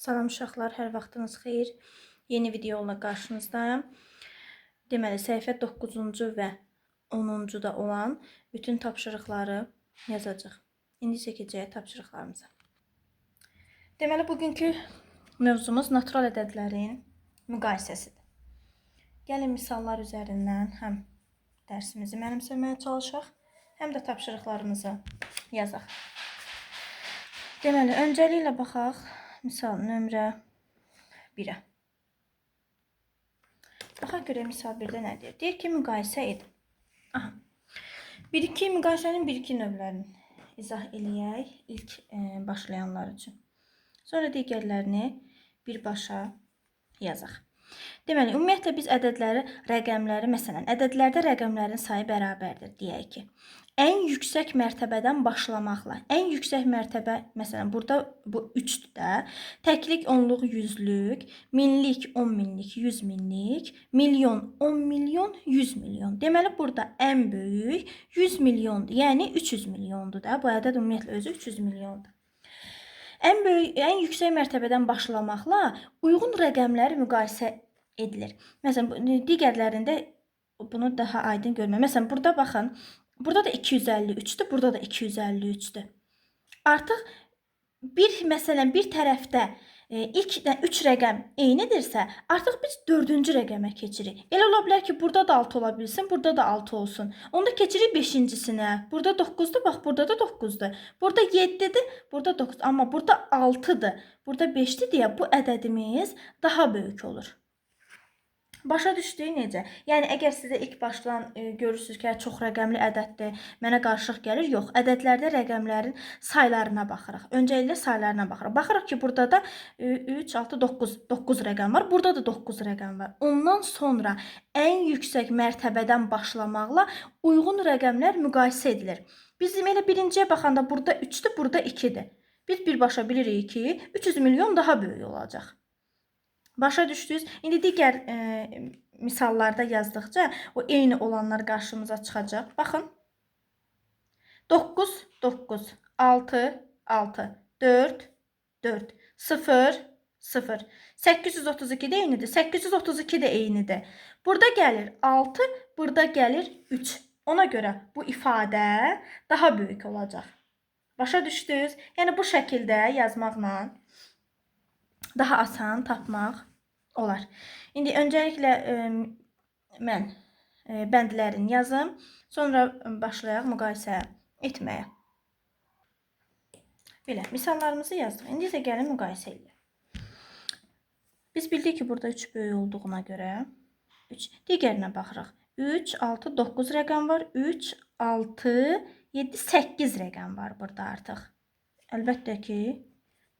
Salam uşaqlar, hər vaxtınız xeyir. Yeni videoyla qarşınızdayım. Deməli, səhifə 9-cu və 10-cu da olan bütün tapşırıqları yazacaq. İndi isə keçək tapşırıqlarımıza. Deməli, bugünkü mövzumuz natural ədədlərin müqayisəsidir. Gəlin misallar üzərindən həm dərsimizi mənimsəməyə çalışaq, həm də tapşırıqlarımızı yazaq. Deməli, öncəliklə baxaq misal nömrə 1-ə. Baxaq görə misal 1-də nə deyir? Deyir ki, müqayisə edin. Aha. 1-2 müqayisənin 1-2 növlərini izah eləyək ilk başlayanlar üçün. Sonra digərlərini birbaşa yazaq. Deməli, ümumiyyətlə biz ədədləri, rəqəmləri, məsələn, ədədlərdə rəqəmlərin sayı bərabərdir deyək ki. Ən yüksək mərtəbədən başlamaqla, ən yüksək mərtəbə, məsələn, burada bu 3-dür də, təklik, onluq, yüzlük, minlik, 10 minlik, 100 minlik, milyon, 10 milyon, 100 milyon. Deməli, burada ən böyük 100 milyondur, yəni 300 milyondur da, bu ədəd ümumiyyətlə özü 300 milyondur. Ən yüksək mərtəbədən başlamaqla uyğun rəqəmlər müqayisə edilir. Məsələn, digərlərində bunu daha aydın görmək. Məsələn, burada baxın, burada da 253-dür, burada da 253-dür. Artıq məsələn, bir tərəfdə ilk 3 rəqəm eynidirsə, artıq biz 4-cü rəqəmə keçirik. Elə ola bilər ki, burada da 6 ola bilsin, burada da 6 olsun. Onda keçirik 5-cisinə. Burada 9-dur, bax, burada da 9-dur. Burada 7-dir, burada 9, amma burada 6-dır, burada 5-dir deyə bu ədədimiz daha böyük olur. Başa düşdük necə? Yəni, əgər sizə ilk başdan görürsünüz ki, çox rəqəmli ədəddir, mənə qarışıq gəlir. Yox, ədədlərdə rəqəmlərin saylarına baxırıq. Öncəliklə saylarına baxırıq. Baxırıq ki, burada da 3, 6, 9 rəqəm var. Burada da 9 rəqəm var. Ondan sonra ən yüksək mərtəbədən başlamaqla uyğun rəqəmlər müqayisə edilir. Bizim elə birinciyə baxanda burada 3-dür, burada 2-dir. Biz birbaşa bilirik ki, 300 milyon daha böyük olacaq. Başa düşdünüz? İndi digər misallarda yazdıqca o eyni olanlar qarşımıza çıxacaq. Baxın. 9, 9, 6, 6, 4, 4, 0, 0. 832 də eynidir, 832 də eynidir. Burada gəlir 6, burada gəlir 3. Ona görə bu ifadə daha böyük olacaq. Başa düşdünüz? Yəni, bu şəkildə yazmaqla daha asan tapmaq olar. İndi öncəliklə mən bəndlərini yazım, sonra başlayaq müqayisə etməyə. Belə, misallarımızı yazdıq. İndi isə gəlin müqayisə edək. Biz bildik ki, burada 3 böyük olduğuna görə 3. Digərinə baxırıq. 3, 6, 9 rəqəm var. 3, 6, 7, 8 rəqəm var burada artıq. Əlbəttə ki,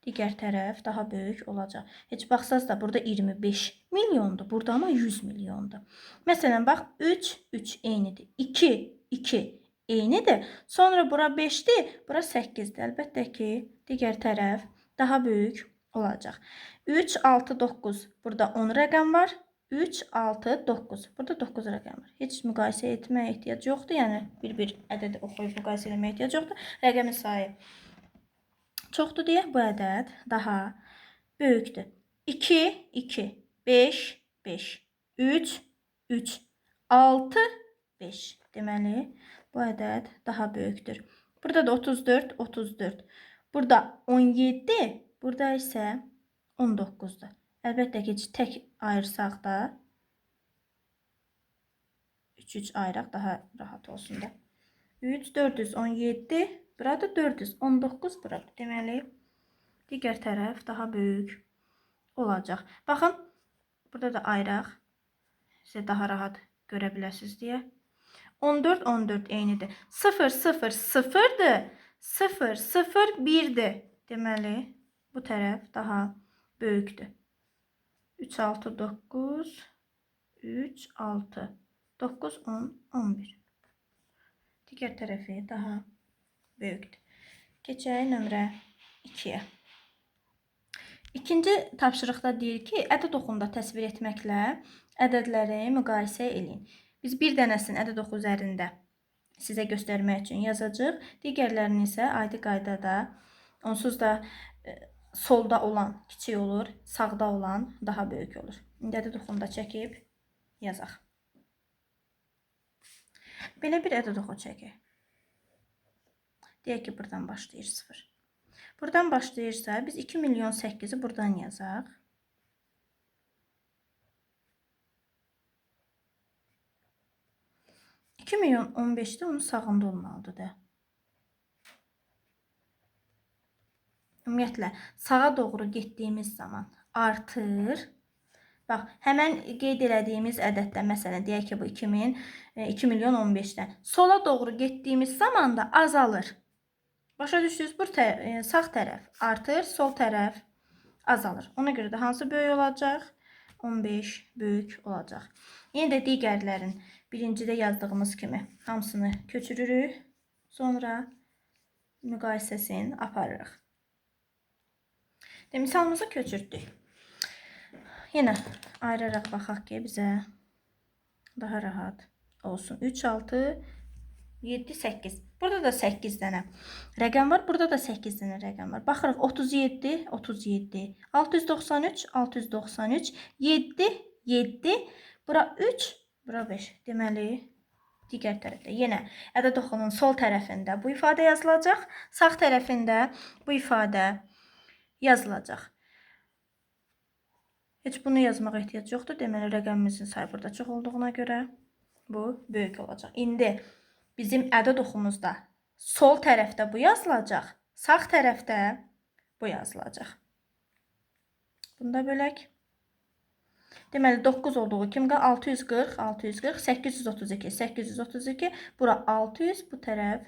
digər tərəf daha böyük olacaq. Heç baxsaz da burada 25 milyondur. Burada ama 100 milyondur. Məsələn, bax 3, 3 eynidir. 2, 2 eynidir. Sonra bura 5'dir, bura 8'dir. Əlbəttə ki, digər tərəf daha böyük olacaq. 3, 6, 9. Burada 10 rəqəm var. 3, 6, 9. Burada 9 rəqəm var. Heç müqayisə etməyə ehtiyac yoxdur. Yəni, bir ədədi oxuyub müqayisə etməyə ehtiyac yoxdur. Rəqəmin sayı çoxdur deyə bu ədəd daha böyükdür. 2, 2, 5, 5, 3, 3, 6, 5. Deməli, bu ədəd daha böyükdür. Burada da 34, 34. Burada 17, burada isə 19'dur. Əlbəttə ki, tək ayırsaq da 3 ayıraq daha rahat olsun da. 3, 417, burada 419 burada. Deməli, digər tərəf daha böyük olacaq. Baxın, burada da ayıraq. Sizə daha rahat görə biləsiniz deyə. 14, 14 eynidir. 0, 0, 0'dır. 0, 0, 1'dir. Deməli, bu tərəf daha böyükdür. 3, 6, 9, 3, 6, 9, 10, 11. Digər tərəfi daha böyükdür. Keçək nömrə 2'yə. İkinci tapşırıqda deyir ki, ədəd oxunda təsvir etməklə ədədləri müqayisə edin. Biz bir dənəsini ədəd oxu üzərində sizə göstərmək üçün yazacağıq. Digərlərini isə aydın qaydada, onsuz da solda olan kiçik olur, sağda olan daha böyük olur. İndi ədəd oxunu da çəkib yazaq. Belə bir ədəd oxu çəkək. Deyək ki, buradan başlayır 0. Buradan başlayırsa, biz 2 milyon 8'i buradan yazaq. $2 milyon 15'də onun sağında olmalıdır da. Ümumiyyətlə, sağa doğru getdiyimiz zaman artır. Bax, həmən qeyd elədiyimiz ədəddə, məsələn, deyək ki, bu 2 milyon 15'dən. Sola doğru getdiyimiz zaman da azalır. Başa düşdünüz? Bu sağ tərəf artır, sol tərəf azalır. Ona görə də hansı böyük olacaq? 15 böyük olacaq. Yenə də digərlərin birincidə yazdığımız kimi hamısını köçürürük. Sonra müqayisəsini aparırıq. Misalımızı köçürtdük. Yenə ayıraraq baxaq ki, bizə daha rahat olsun. 3, 6, 7, 8. Burada da 8 dənə rəqəm var. Burada da 8 dənə rəqəm var. Baxırıq 37, 37, 693, 693, 7, 7, bura 3, bura 5. Deməli, digər tərəfdə yenə ədəd oxunun sol tərəfində bu ifadə yazılacaq. Sağ tərəfində bu ifadə yazılacaq. Heç bunu yazmağa ehtiyac yoxdur. Deməli, rəqəmimizin sayı burada çox olduğuna görə bu böyük olacaq. İndi bizim ədəd oxumuzda sol tərəfdə bu yazılacaq, sağ tərəfdə bu yazılacaq. Bunu da bölək. Deməli, 9 olduğu kimi 640, 640, 832, 832, bura 600, bu tərəf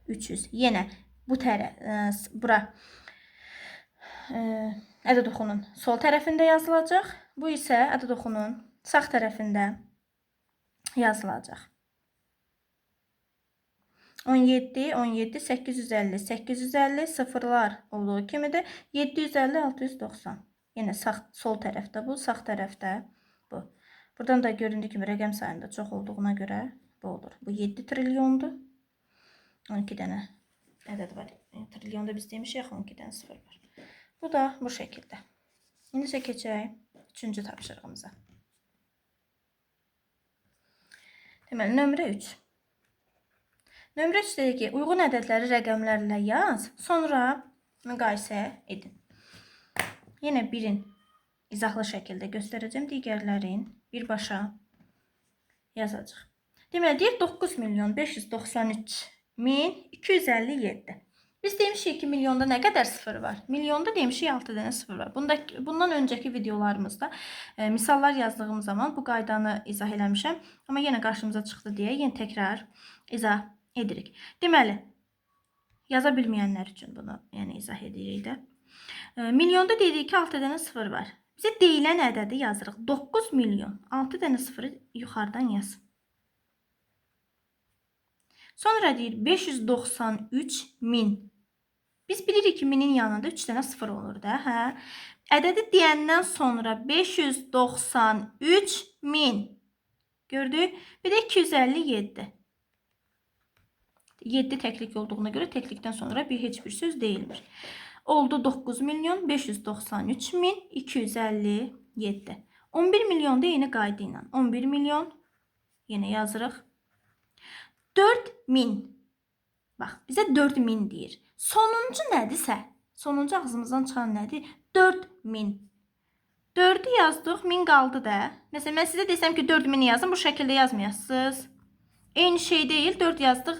300. Yenə bu tərəf, bura ədəd oxunun sol tərəfində yazılacaq. Bu isə ədəd oxunun sağ tərəfində yazılacaq. 17, 17, 850, 850, sıfırlar olduğu kimidir. 750, 690. Yenə sol tərəfdə bu, sağ tərəfdə bu. Buradan da göründüyü kimi rəqəm sayında çox olduğuna görə bu olur. Bu 7 trilyondur. 12 dənə ədəd var. Trilyonda biz demişik, 12 dənə sıfır var. Bu da bu şəkildə. İndi isə keçək 3-cü tapşırığımıza. Deməli, nömrə 3. Nömrə 3 deyir ki, uyğun ədədləri rəqəmlərlə yaz, sonra müqayisə edin. Yenə birin izahlı şəkildə göstərəcəm, digərlərin birbaşa yazacaq. Deməli, deyir 9 milyon 593 min 257. Biz demişik ki, milyonda nə qədər sıfır var? Milyonda demişik 6 dənə sıfır var. Bundan öncəki videolarımızda misallar yazdığım zaman bu qaydanı izah eləmişəm. Amma yenə qarşımıza çıxdı deyə yenə təkrar izah edirik. Deməli, yaza bilməyənlər üçün bunu izah edirik də. Milyonda deyirik ki, 6 dənə sıfır var. Bizə deyilən ədədi yazırıq. 9 milyon 6 dənə sıfırı yuxarıdan yaz. Sonra deyir 593 min. Biz bilirik ki, minin yanında 3 dənə sıfır olur da. Hə? Ədədi deyəndən sonra 593 min. Gördük. Bir də 257. 7 təklik olduğuna görə təklikdən sonra heç bir söz deyilmir. Oldu 9 milyon 593 min 257. 11 milyon da yeni qayda ilə. 11 milyon yenə yazırıq. 4000. Bax, bizə 4000 deyir. Sonuncu nədirsə, sonuncu ağzımızdan çıxan nədir? 4000. 4'ü yazdıq, 1000 qaldı da. Məsələn, mən sizə desəm ki, 4000'i yazın, bu şəkildə yazmayasınız. Eyni şey deyil, 4 yazdıq,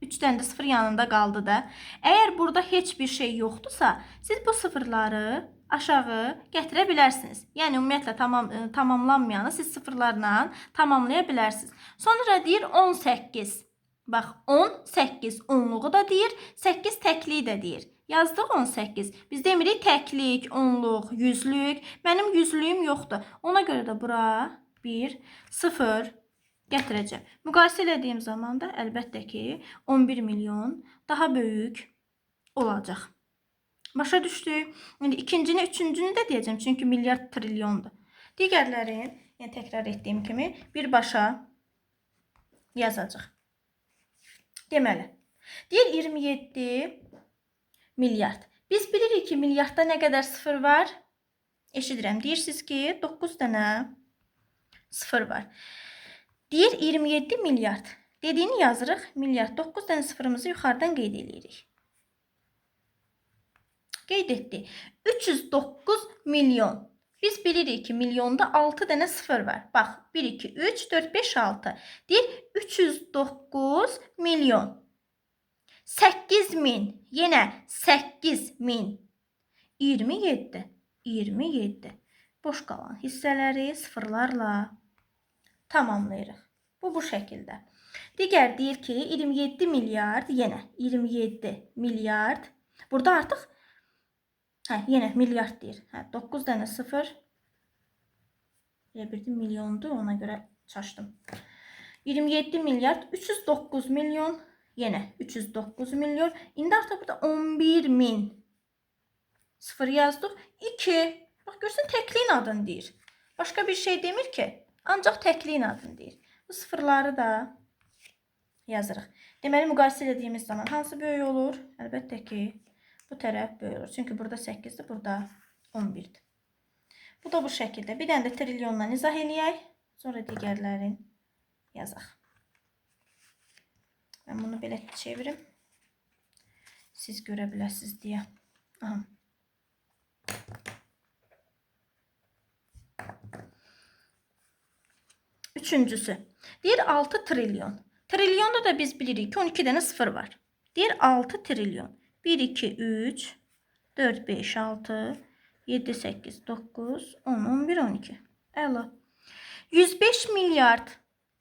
3 dənə də sıfır yanında qaldı da. Əgər burada heç bir şey yoxdursa, siz bu sıfırları aşağı gətirə bilərsiniz. Yəni, ümumiyyətlə tamamlanmayanı siz sıfırlarla tamamlaya bilərsiniz. Sonra deyir 18. Bax, 18 onluğu da deyir, 8 təkliyi də deyir. Yazdıq 18. Biz demirik təklik, onluq, yüzlük. Mənim yüzlüyüm yoxdur. Ona görə də bura 1, 0 gətirəcəm. Müqayisə elədiyim zaman da əlbəttə ki 11 milyon daha böyük olacaq. Başa düşdük. İndi ikincini, üçüncünü də deyəcəm. Çünki milyard trilyondur. Digərləri, yəni təkrar etdiyim kimi birbaşa yazacaq. Deməli, deyir 27 milyard. Biz bilirik ki milyardda nə qədər sıfır var? Eşidirəm. Deyirsiniz ki 9 dənə sıfır var. Deyir 27 milyard. Dediyini yazırıq. Milyard 9 dənə sıfırımızı yuxarıdan qeyd edirik. Qeyd etdi. 309 milyon. Biz bilirik ki milyonda 6 dənə sıfır var. Bax 1, 2, 3, 4, 5, 6. Deyir 309 milyon. 8 min. Yenə 8 min. 27. 27. Boş qalan hissələri sıfırlarla tamamlayırıq. Bu şəkildə. Digər deyir ki 27 milyard. Yenə 27 milyard. Burada artıq yenə milyard deyir. 9 dənə sıfır. Bir milyondur, ona görə çaşdım. 27 milyard 309 milyon. Yenə 309 milyon. İndi artıq burada 11 min. Sıfır yazdıq. 2. Bax görsən təkliyin adını deyir. Başqa bir şey demir ki. Ancaq təkliyin adını deyir. Bu sıfırları da yazırıq. Deməli müqayisə edədiyimiz zaman hansı böyük olur? Əlbəttə ki bu tərəf böyük olur. Çünki burada 8'dir, burada 11'dir. Bu da bu şəkildə. Bir dənə də trilyonla izah eləyək. Sonra digərlərini yazaq. Mən bunu belə çevirim. Siz görə biləsiniz deyə. Aha. Üçüncüsü. Deyir 6 trilyon. Trilyonda da biz bilirik ki 12 dənə sıfır var. Deyir 6 trilyon. 1, 2, 3, 4, 5, 6, 7, 8, 9, 10, 11, 12. Əla. 105 milyard.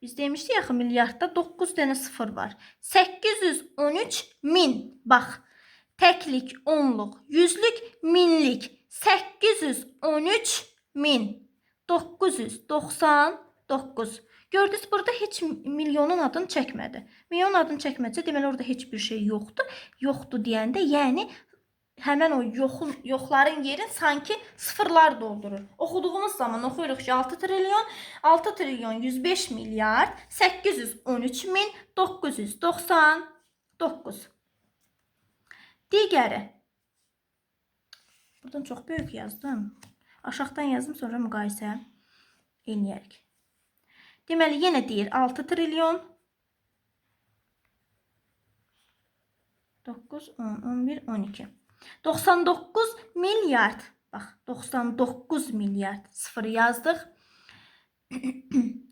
Biz demişdik axı milyardda 9 dənə sıfır var. 813 min. Bax. Təklik, onluq, yüzlük, minlik. 813 min. 999. Gördünüz burada heç milyonun adını çəkmədi. Milyon adını çəkmədsə deməli orada heç bir şey yoxdur. Yoxdur deyəndə yəni həmən o yoxların yerin sanki sıfırlar doldurur. Oxuduğumuz zaman oxuyuruq ki 6 trilyon 105 milyard 813 min 999. Digəri. Buradan çox böyük yazdım. Aşağıdan yazdım, sonra müqayisə eləyərik. Deməli yenə deyir 6 trilyon 9, 10, 11, 12. 99 milyard. Bax 99 milyard. Sıfır yazdıq.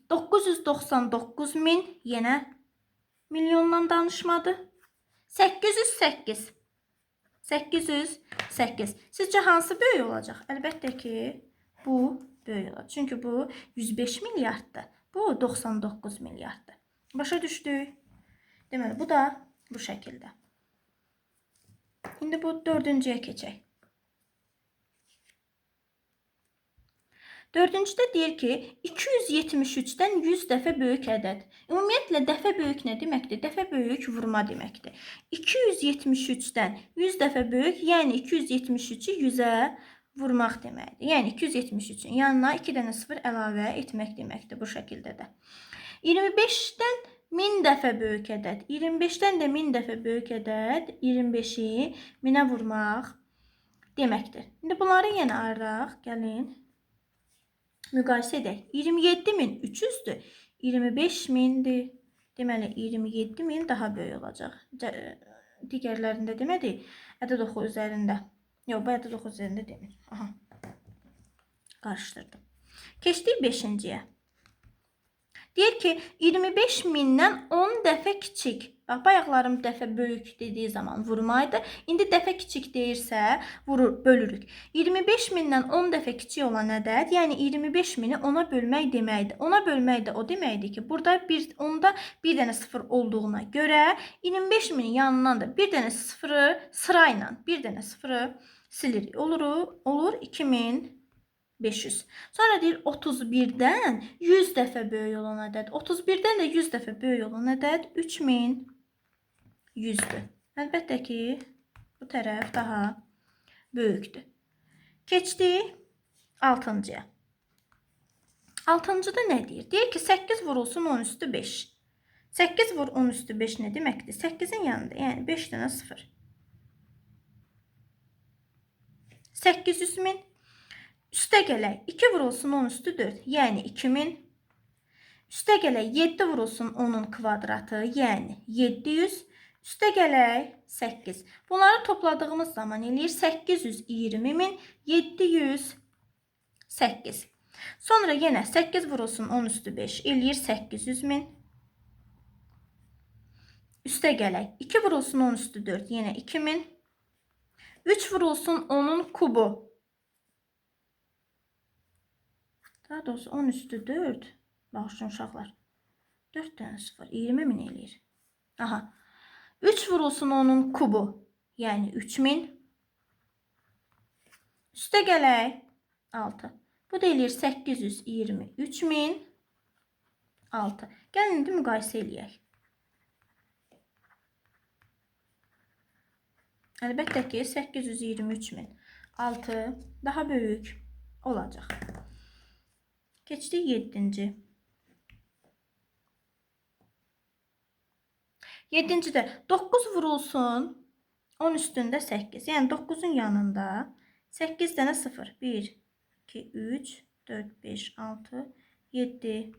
999 min. Yenə milyondan danışmadı. 808. 808. Sizcə hansı böyük olacaq? Əlbəttə ki bu böyük olacaq. Çünki bu 105 milyarddır. Bu 99 milyarddır. Başa düşdük. Deməli bu da bu şəkildə. İndi bu dördüncüyə keçək. Dördüncüdə deyir ki 273'dən 100 dəfə böyük ədəd. Ümumiyyətlə dəfə böyük nə deməkdir? Dəfə böyük vurma deməkdir. 273'dən 100 dəfə böyük, yəni 273'ü 100'ə vurmaq deməkdir. Yəni 273'ün yanına 2 dənə sıfır əlavə etmək deməkdir bu şəkildə də. 25'dən 1000 dəfə böyük ədəd. 25'dən də 1000 dəfə böyük ədəd 25'i 1000'ə vurmaq deməkdir. İndi bunları yenə ayıraq. Gəlin. Müqayisə edək. 27.300'dür. 25.000'dir. Deməli 27.000 daha böyük olacaq. Digərlərində demədik. Ədəd oxu üzərində. Yox, bu ədəd oxu üzərində demir. Aha. Qarışdırdım. Keçdik 5-ciyə. Deyir ki 25.000'dən 10 dəfə kiçik. Bax, bayaqlarım dəfə böyük dediyi zaman vurmaydı. İndi dəfə kiçik deyirsə bölürük. 25.000'dən 10 dəfə kiçik olan ədəd, yəni 25.000'i 10'a bölmək deməkdir. 10'a bölmək də o deməkdir ki, burada onda bir dənə sıfır olduğuna görə 25.000'in yanından da bir dənə sıfırı sırayla bir dənə sıfırı silir. Olur 2500. Sonra deyir 31'dən 100 dəfə böyük olan ədəd. 31'dən də 100 dəfə böyük olan ədəd 3100'dür. Əlbəttə ki bu tərəf daha böyükdür. Keçdik 6-cıya. 6-cıda nə deyir? Deyir ki 8 vurulsun 10 üstü 5. 8 vur 10 üstü 5 nə deməkdir? 8'in yanında yəni 5 dənə sıfır. 800 min. Üstə gələk 2 vurulsun 10 üstü 4, yəni 2000. Üstə gələk 7 vurulsun 10'un kvadratı, yəni 700. Üstə gələk 8. Bunları topladığımız zaman eləyir 820.708. Sonra yenə 8 vurulsun 10 üstü 5 eləyir 800 min. Üstə gələk 2 vurulsun 10 üstü 4, yenə 2000. 3 vurulsun 10'un kubu. Daha doğrusu 10 üstü 4. Bağışlayın uşaqlar. 4 tane 0. 20 min eləyir. Aha. 3 vurulsun 10'un kubu. Yəni 3000. Üstə gələk 6. Bu da eləyir 823.006. Gəlin indi müqayisə eləyək. Əlbəttə ki 823.006 daha böyük olacaq. Keçdik 7-ci. 7-cidə 9 vurulsun 10 üstündə 8. Yəni 9'un yanında 8 dənə 0. 1, 2, 3, 4, 5, 6, 7,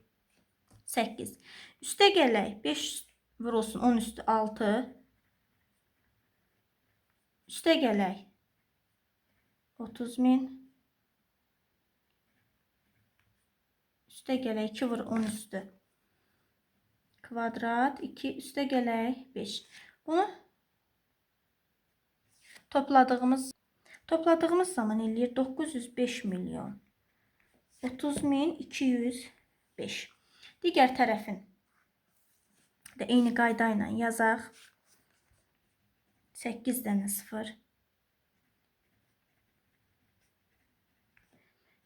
8. Üstə gələk 5 vurulsun 10 üstü 6. Üstə gələk 30 min. Üstə gələk 2 vur 10 üstü kvadrat 2. Üstə gələk 5. Bunu topladığımız zaman eləyir 905 milyon 30.205. Digər tərəfin də eyni qayda ilə yazaq. 8 dənə 0.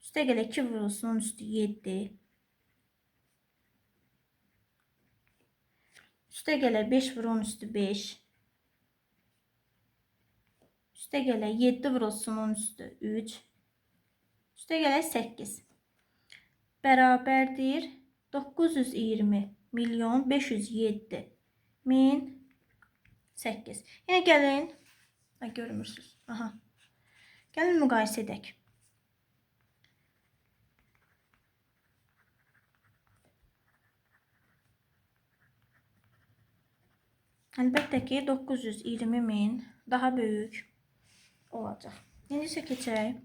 Üstə gələk 2 vurulsun 10 üstü 7. Üstə gələk 5 vur 10 üstü 5. Üstə gələk 7 vurulsun 10 üstü 3. Üstə gələk 8. Bərabərdir 920.507.008. Yenə gəlin. Görmürsünüz. Aha. Gəlin müqayisə edək. Əlbəttə ki 920.000 daha böyük olacaq. İndi isə keçək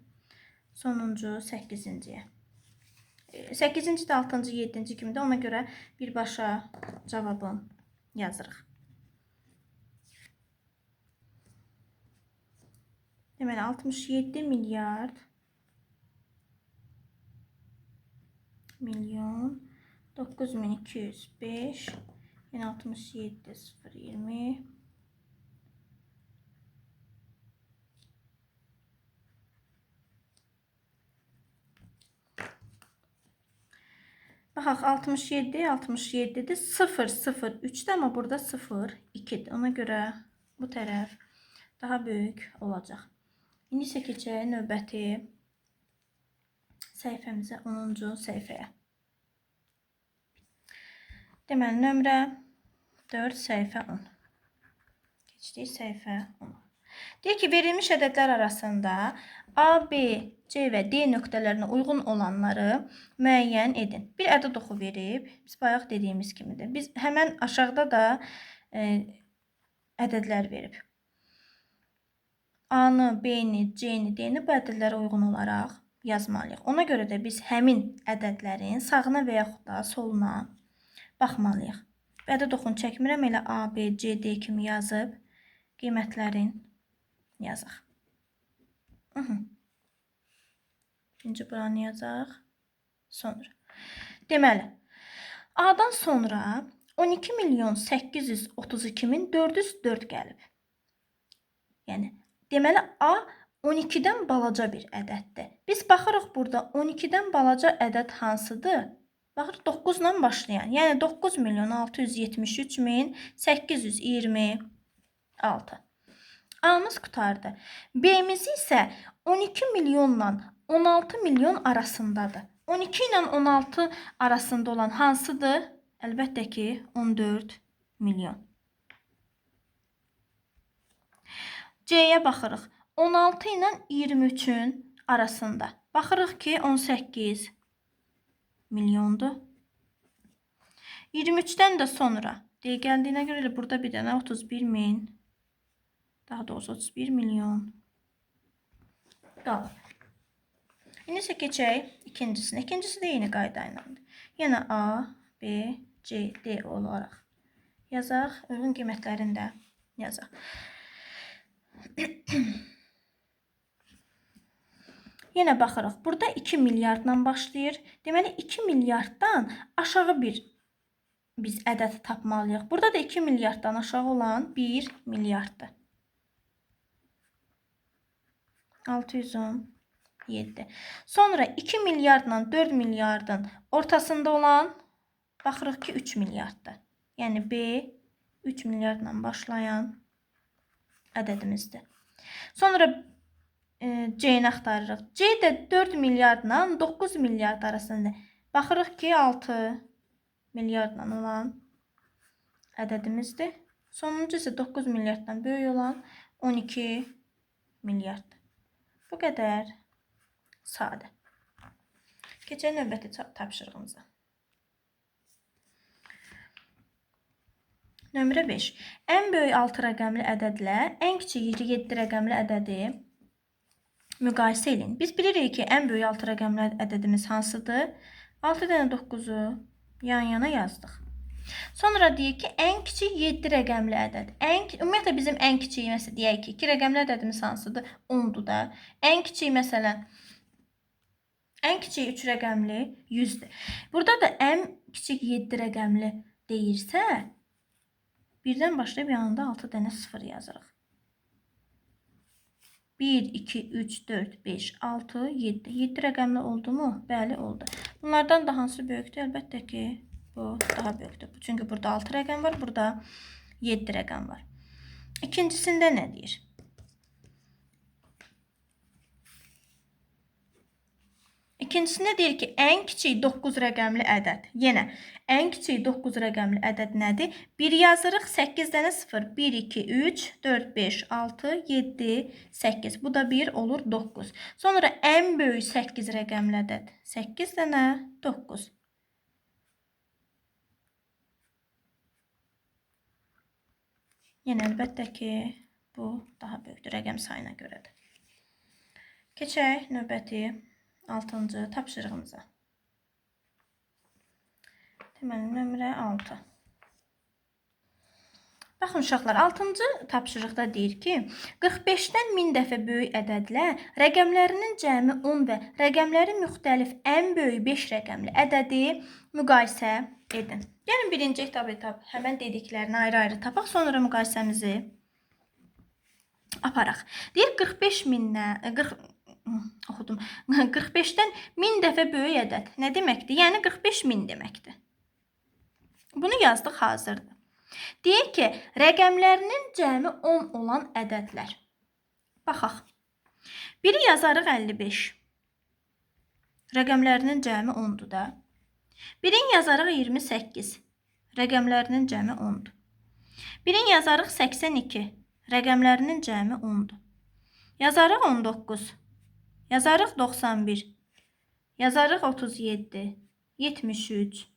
sonuncu 8-ciyə. 8-ci də 6-cı, 7-ci kimi də ona görə birbaşa cavabın yazırıq. Deməli 67 milyard milyon 9205 yəni 67 020 Baxaq 67 67'dir 003'də amma burada 02'dir. Ona görə bu tərəf daha böyük olacaq. İndi isə keçək növbəti səhifəmizə 10-cu səhifəyə. Deməli nömrə 4 səhifə 10. Keçdik səhifə 10. Deyir ki verilmiş ədədlər arasında A, B, C və D nöqtələrinə uyğun olanları müəyyən edin. Bir ədəd oxu verib. Biz bayaq dediyimiz kimidir. Biz həmən aşağıda da ədədlər verib. A-nı, B-ni, C-ni, D-ni bu ədədlərə uyğun olaraq yazmalıyıq. Ona görə də biz həmin ədədlərin sağına və yaxud da soluna baxmalıyıq. Ədəd oxunu çəkmirəm, elə A, B, C, D kimi yazıb qiymətlərin yazaq. İkinci buranı yazaq. Sonra. Deməli, A-dan sonra 12.832.404 gəlib. Yəni, deməli A 12-dən balaca bir ədəddir. Biz baxırıq burada 12-dən balaca ədəd hansıdır? Baxırıq 9 ilə başlayan. Yəni 9.672.826. A-mız qutardı. B-miz isə 12 milyonla 16 milyon arasındadır. 12 ilə 16 arasında olan hansıdır? Əlbəttə ki 14 milyon. C-yə baxırıq. 16 ilə 23-ün arasında. Baxırıq ki, 18 milyondur. 23-dən də sonra gəldiyinə görə elə burada bir dənə 31 min, daha doğrusu 31 milyon qalıb. İndi isə keçək ikincisinə. İkincisi də yeni qayda ilədir. Yenə A, B, C, D olaraq yazaq. Uyğun qiymətlərini də yazaq. Yenə baxırıq. Burada 2 milyardla başlayır. Deməli 2 milyarddan aşağı bir biz ədəd tapmalıyıq. Burada da 2 milyarddan aşağı olan 1 milyarddır. 617. Sonra 2 milyardla 4 milyardın ortasında olan baxırıq ki 3 milyarddır. Yəni B 3 milyardla başlayan ədədimizdir. Sonra C-ni axtarırıq. C də 4 milyardla 9 milyard arasında. Baxırıq ki 6 milyardla olan ədədimizdir. Sonuncu isə 9 milyarddan böyük olan 12 milyarddır. Bu qədər sadə. Keçək növbəti tapşırığımıza. Nömrə 5. Ən böyük 6 rəqəmli ədədlə ən kiçik 7 rəqəmli ədədi müqayisə edin. Biz bilirik ki, ən böyük 6 rəqəmli ədədimiz hansıdır? 6 dənə 9-u yan-yana yazdıq. Sonra deyək ki, ən kiçik 7 rəqəmli ədəd. Ümumiyyətlə bizim ən kiçik məsələn deyək ki, 2 rəqəmli ədədimiz hansıdır? 10-dur da. Ən kiçik məsələn ən kiçik 3 rəqəmli 100-dür. Burada da ən kiçik 7 rəqəmli deyirsə, birdən başlayıb yanında 6 dənə 0 yazırıq. 1, 2, 3, 4, 5, 6, 7. 7 rəqəmli oldu mu? Bəli, oldu. Bunlardan da hansı böyükdür? Əlbəttə ki, bu daha böyükdür. Çünki burada 6 rəqəm var, burada 7 rəqəm var. İkincisində nə deyir? İkincisində deyir ki, ən kiçik 9 rəqəmli ədəd. Yenə, ən kiçik 9 rəqəmli ədəd nədir? 1 yazırıq, 8 dənə 0. 1, 2, 3, 4, 5, 6, 7, 8. Bu da 1 olur 9. Sonra ən böyük 8 rəqəmli ədəd. 8 dənə 9. Yenə əlbəttə ki, bu daha böyükdür rəqəm sayına görədir. Keçək növbəti 6-cı tapşırığımıza. Deməli, nömrə 6. Baxın uşaqlar, 6-cı tapşırıqda deyir ki, 45-dən 1000 dəfə böyük ədədlə rəqəmlərinin cəmi 10 və rəqəmləri müxtəlif ən böyük 5 rəqəmli ədədi müqayisə edin. Gəlin birinci etap həmən dediklərini ayrı-ayrı tapaq, sonra müqayisəmizi aparaq. Deyir 45-dən 1000 dəfə böyük ədəd nə deməkdir? Yəni 45 min deməkdir. Bunu yazdıq, hazırdır. Deyək ki, rəqəmlərinin cəmi 10 olan ədədlər. Baxaq. Biri yazarıq 55. Rəqəmlərinin cəmi 10-dur da. Birini yazarıq 28. Rəqəmlərinin cəmi 10-dur. Birini yazarıq 82. Rəqəmlərinin cəmi 10-dur. Yazarıq 19. Yazarıq 91. Yazarıq 37. 73.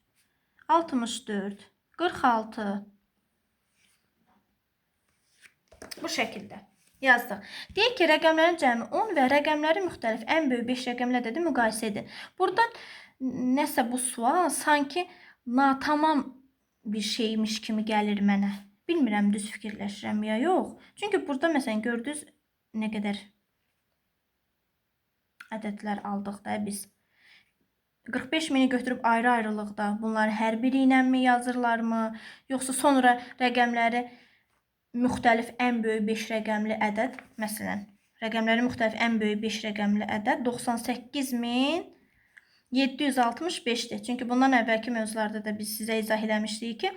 64. 46. Bu şəkildə yazdıq. Deyək ki, rəqəmlərin cəmi 10 və rəqəmləri müxtəlif ən böyük 5 rəqəmli ədədi müqayisə edin. Buradan nəsə bu sual sanki natamam bir şeymiş kimi gəlir mənə. Bilmirəm, düz fikirləşirəm ya yox. Çünki burada məsələn gördünüz nə qədər ədədlər aldıq da biz. 45 mini götürüb ayrı-ayrılıqda bunları hər biri ilə mi yazırlarmı? Yoxsa sonra rəqəmləri müxtəlif ən böyük 5 rəqəmli ədəd, məsələn, rəqəmləri müxtəlif ən böyük 5 rəqəmli ədəd 98.765-dir. Çünki bundan əvvəlki mövzularda da biz sizə izah eləmişdik ki,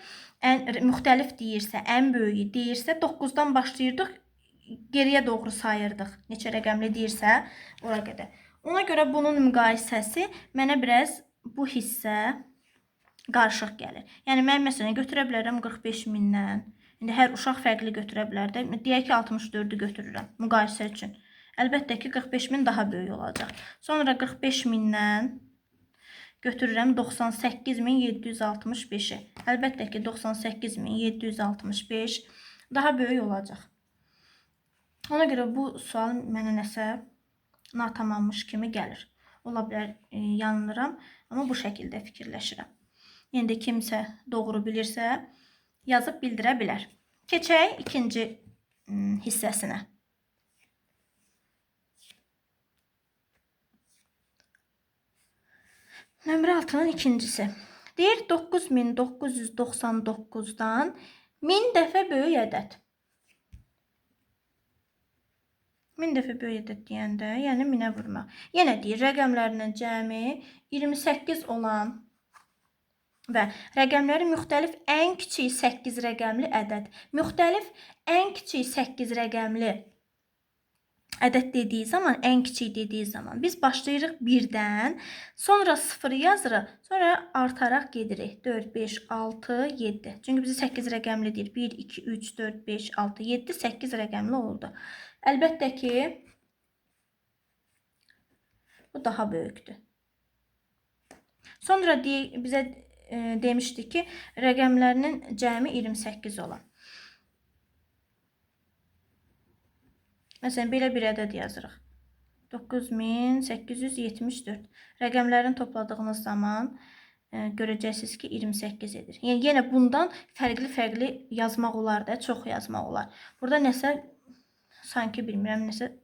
müxtəlif deyirsə, ən böyüyü deyirsə 9-dan başlayırdıq, geriyə doğru sayırdıq. Neçə rəqəmli deyirsə, ora qədər. Ona görə bunun müqayisəsi mənə biraz bu hissə qarışıq gəlir. Yəni, mən məsələn götürə bilərəm 45 mindən. İndi hər uşaq fərqli götürə bilər də. Deyək ki, 64-ü götürürəm müqayisə üçün. Əlbəttə ki, 45.000 daha böyük olacaq. Sonra 45.000-dən götürürəm 98.765-i. Əlbəttə ki, 98.765 daha böyük olacaq. Ona görə bu sual mənə nəsə natamammış kimi gəlir. Ola bilər yanılıram, amma bu şəkildə fikirləşirəm. Yəni də kimsə doğru bilirsə, yazıb bildirə bilər. Keçək ikinci hissəsinə. Nömrə 6-nın ikincisi. Deyir 9999-dan 1000 dəfə böyük ədəd. 1000 dəfə böyük ədəd deyəndə, yəni 1000-ə vurmaq. Yenə deyir, rəqəmlərinin cəmi 28 olan və rəqəmləri müxtəlif ən kiçik 8 rəqəmli ədəd. Müxtəlif ən kiçik 8 rəqəmli ədəd dediyi zaman, ən kiçik dediyi zaman biz başlayırıq 1-dən, sonra 0 yazırıq, sonra artaraq gedirik. 4, 5, 6, 7. Çünki bizi 8 rəqəmli deyir. 1, 2, 3, 4, 5, 6, 7, 8 rəqəmli oldu. Əlbəttə ki, bu daha böyükdür. Sonra bizə demişdi ki, rəqəmlərinin cəmi 28 olan. Məsələn, belə bir ədəd yazırıq. 9874. Rəqəmlərini topladığınız zaman görəcəksiniz ki, 28 edir. Yəni, yenə bundan fərqli yazmaq olar da, çox yazmaq olar. Burada nəsə, sanki bilmirəm, nəsə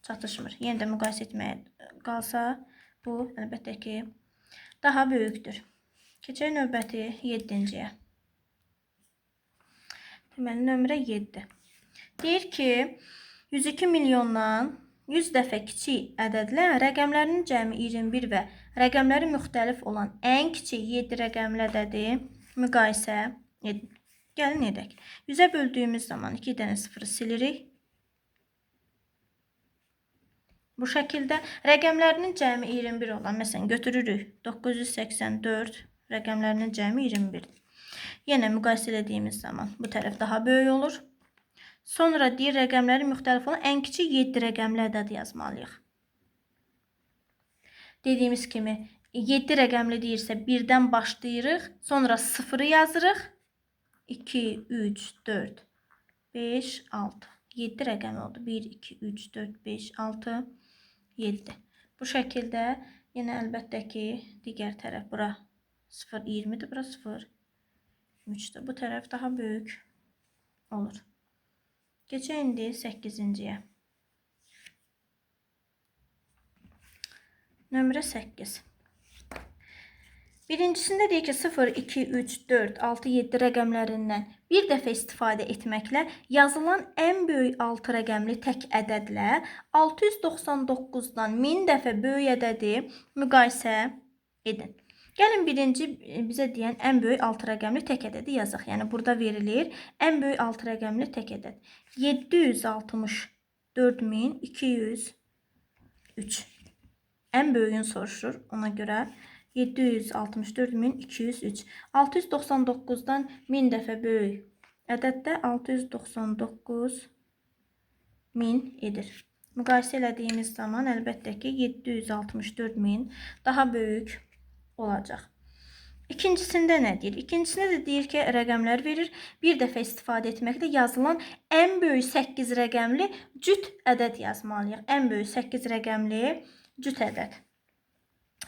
çatışmır. Yenə də müqayisə etməyə qalsa, bu, əlbəttə ki, daha böyükdür. Keçək növbəti 7-ciyə. Deməli, nömrə 7. Deyir ki, 102 milyondan 100 dəfə kiçik ədədlə rəqəmlərinin cəmi 21 və rəqəmləri müxtəlif olan ən kiçik 7 rəqəmli ədədi müqayisə edin. Gəlin edək. 100-ə böldüyümüz zaman 2 dənə 0 silirik. Bu şəkildə rəqəmlərinin cəmi 21 olan, məsələn, götürürük 984 rəqəmlərinin cəmi 21. Yenə müqayisə edədiyimiz zaman bu tərəf daha böyük olur. Sonra deyir, rəqəmləri müxtəlif olan ən kiçik 7 rəqəmli ədəd yazmalıyıq. Dediyimiz kimi, 7 rəqəmli deyirsə 1-dən başlayırıq, sonra 0-ı yazırıq. 2, 3, 4, 5, 6. 7 rəqəmi oldu. 1, 2, 3, 4, 5, 6, 7. Bu şəkildə yenə əlbəttə ki, digər tərəf bura 0, 20-dir, bura 0, 3-dür. Bu tərəf daha böyük olur. Keçək indi 8-ciyə. Nömrə 8. Birincisində deyir ki, 0, 2, 3, 4, 6, 7 rəqəmlərindən bir dəfə istifadə etməklə yazılan ən böyük 6 rəqəmli tək ədədlə 699-dan 1000 dəfə böyük ədədi müqayisə edin. Gəlin birinci bizə deyən ən böyük 6 rəqəmli tək ədədi yazaq. Yəni, burada verilir ən böyük 6 rəqəmli tək ədəd. 764.203. Ən böyüyünü soruşur. Ona görə 764.203. 699-dan 1000 dəfə böyük ədəddə 699.000 edir. Müqayisə elədiyimiz zaman əlbəttə ki, 764.000 daha böyük olacaq. İkincisində nə deyir? İkincisində də deyir ki, rəqəmlər verir. Bir dəfə istifadə etməklə yazılan ən böyük 8 rəqəmli cüt ədəd yazmalıyıq. Ən böyük 8 rəqəmli cüt ədəd.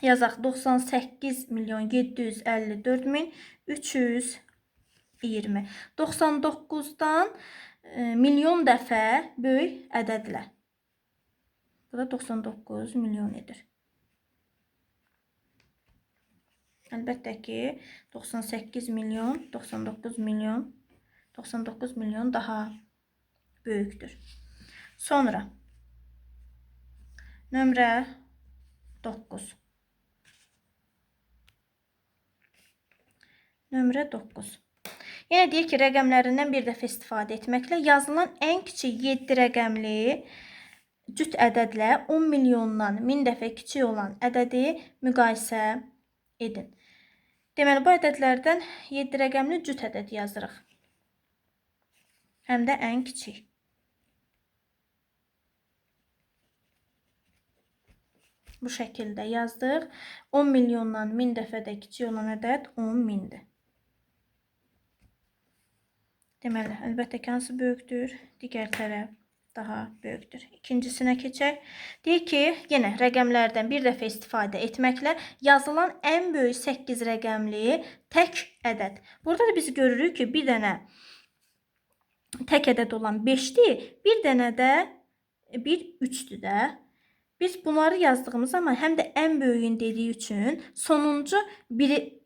Yazaq 98.754.320. 99-dan milyon dəfə böyük ədədlə. Bu da 99 milyon edir. Əlbəttə ki, 98 milyon, 99 milyon daha böyükdür. Sonra nömrə 9. Nömrə 9. Yenə deyir ki, rəqəmlərindən bir dəfə istifadə etməklə yazılan ən kiçik 7 rəqəmli cüt ədədlə 10 milyondan 1000 dəfə kiçik olan ədədi müqayisə edin. Deməli, bu ədədlərdən 7 rəqəmli cüt ədəd yazırıq. Həm də ən kiçik. Bu şəkildə yazdıq. 10 milyondan 1000 dəfə də kiçik olan ədəd 10 mindir. Deməli, əlbəttə ki, hansı böyükdür? Digər tərəf daha böyükdür. İkincisinə keçək. Deyir ki, yenə rəqəmlərdən bir dəfə istifadə etməklə yazılan ən böyük 8 rəqəmli tək ədəd. Burada da biz görürük ki, bir dənə tək ədəd olan 5-dir, bir dənə də 3-dür də. Biz bunları yazdığımız zaman həm də ən böyüyün dediyi üçün sonuncu biri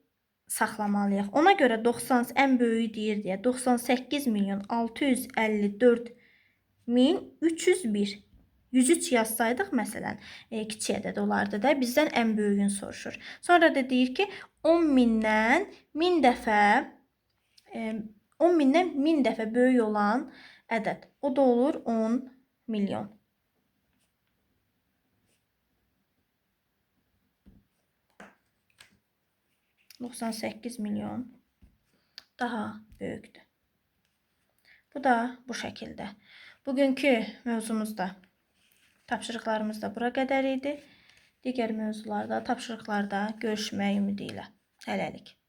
saxlamalıyıq. Ona görə 90 ən böyüyü deyir deyə 98 milyon 654 min 301. 103 yazsaydıq məsələn, kiçik ədəd olardı da, bizdən ən böyüyünü soruşur. Sonra da deyir ki, 10 mindən 1000 dəfə böyük olan ədəd. O da olur 10 milyon. $98 milyon daha böyükdür. Bu da bu şəkildə. Bugünkü mövzumuzda, tapşırıqlarımız da bura qədər idi. Digər mövzularda, tapşırıqlarda görüşmək ümidi ilə. Hələlik.